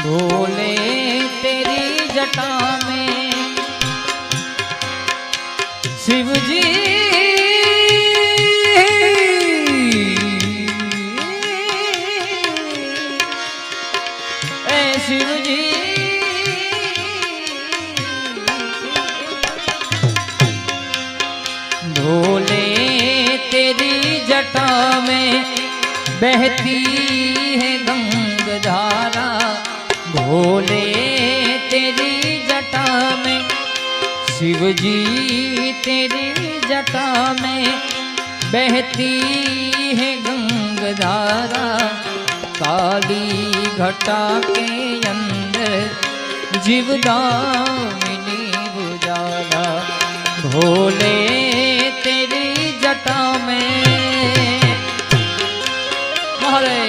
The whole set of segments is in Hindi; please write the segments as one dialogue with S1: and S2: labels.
S1: भोले तेरी जटा में शिव जी शिव जी भोले तेरी जटा में बहती है गंगाधारा भोले तेरी जटा में शिव जी तेरी जटा में बहती है गंगाधारा काली घटा के अंदर जीवदामिनी बुझाला भोले तेरी जटा में हरे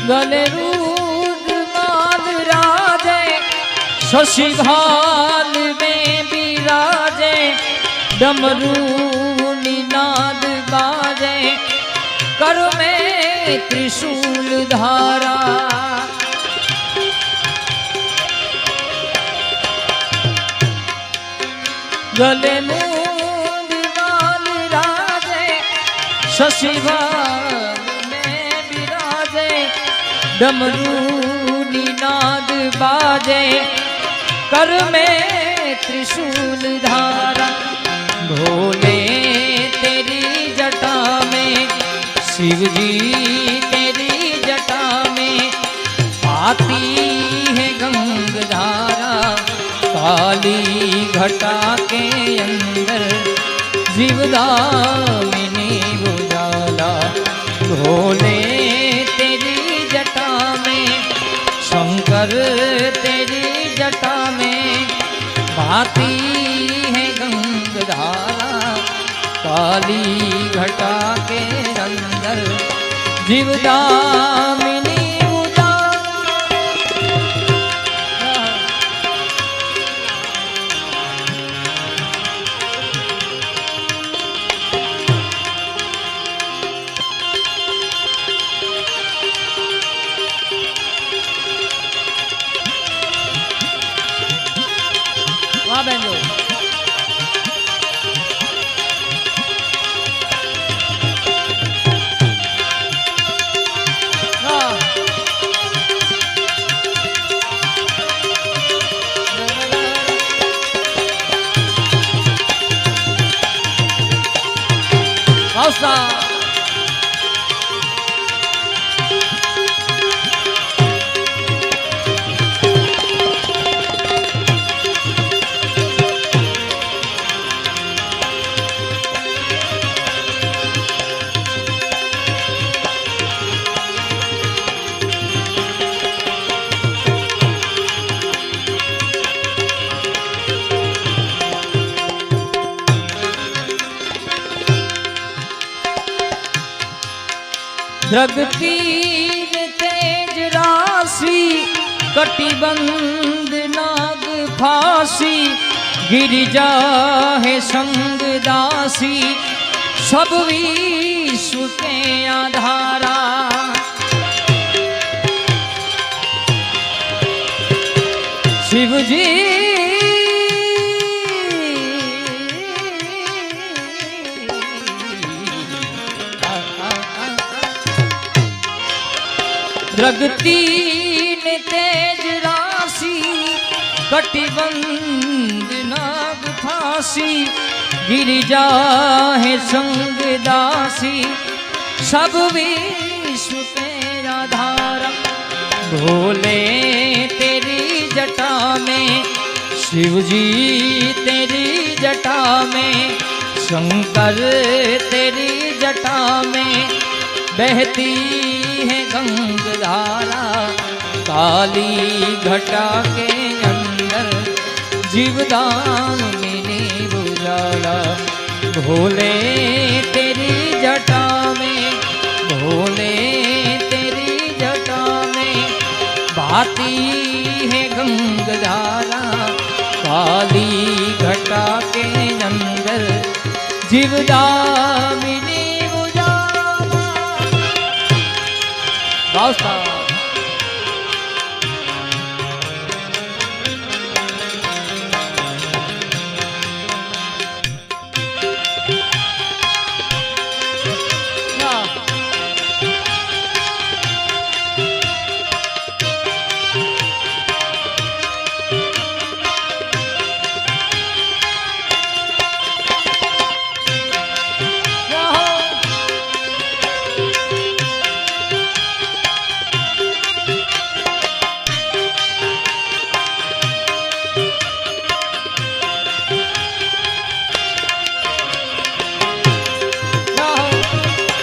S1: गले रुद्रमाल राजे शशि भाल में विराजे डमरू निनाद बाजे कर में त्रिशूल धारा गले रुद्रमाल राजे शशि भाल डमरू निनाद बाजे कर में त्रिशूल धारा भोले तेरी जटा में शिव जी तेरी जटा में आती है गंगाधारा काली घटा के अंदर जीवदामिनी बुझाला भोले शंकर तेरी जटा में भाती है गंगाधारा काली घटा के अंदर जीवदामिनी बेंजो हौसला जगतीर तेज राशि कटिबंध नाग फांसी गिरिजा है संग दासी सब विश्व के आधारा शिव जी जगतीन तेज राशि कटिबंध नाग फांसी गिरिजा है संग दासी सब विश्व के आधारा भोले तेरी जटा में शिव जी तेरी जटा में शंकर तेरी जटा में बहती है गंगधारा काली घटा के अंदर जीवदान मिली उजाला भोले तेरी जटा में भोले तेरी जटा में भाती है गंगधारा काली घटा के अंदर जीवदामिनी उजाला।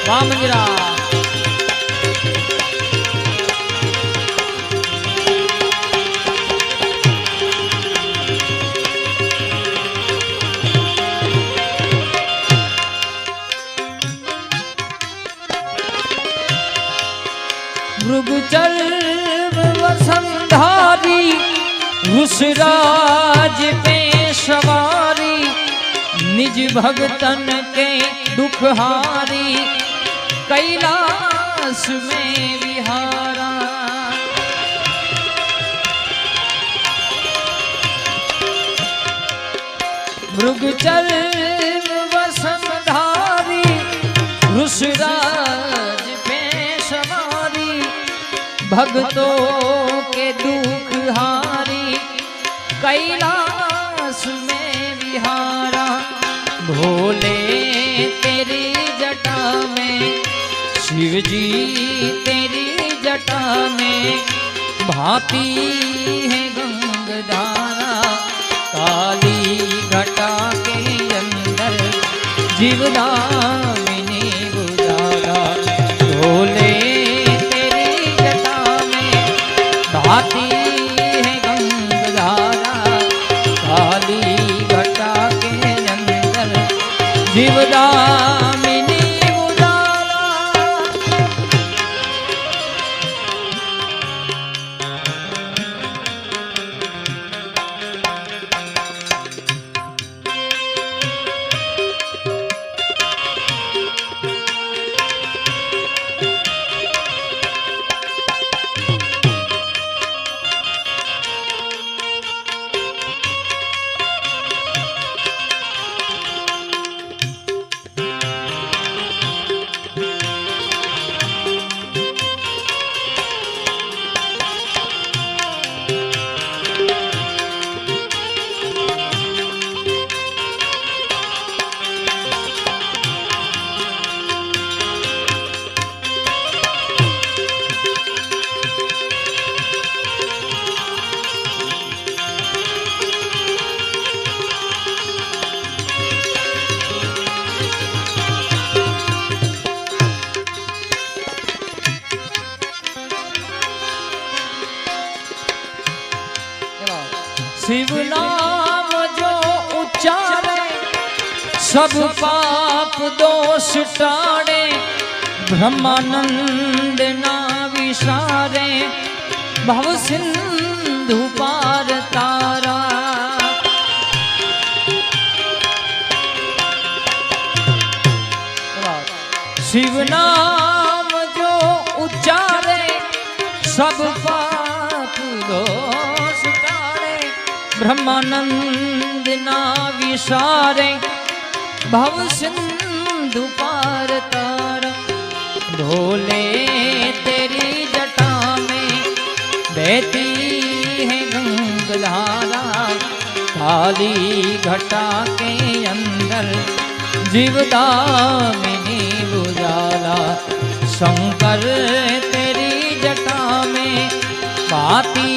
S1: वामंजरा मृगचल वसंधारी घुसराज पे सवारी निज भगतन के दुखहारी कैलाश में विहारा। मृगचल वसंधारी घुसराज पे सवारी भक्तों के दुखहारी कैलाश में विहारा। भोले तेरी जटा में शिव जी तेरी जटा में भाती है गंगधारा काली घटा के अंदर जीवदामिनी उजाला। भोले तेरी जटा में भाती है गंगधारा काली घटा के अंदर जीवदामिनी उजाला। शिव नाम जो उच्चारे सब पाप दोष टाड़े ब्रह्मानंद ना विसारे भव सिंधु पार तारा। शिव नाम जो उच्चारे सब पाप दोष टाड़े ब्रह्मानंद ना विसारे भव सिंधु पार तारा। भोले तेरी जटा में बहती है गंगधारा काली घटा के अंदर जीवदामिनी उजाला। शंकर तेरी जटा में भाती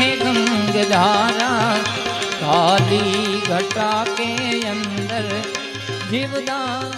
S1: है गंगधारा काली घटा के अंदर जीवदान।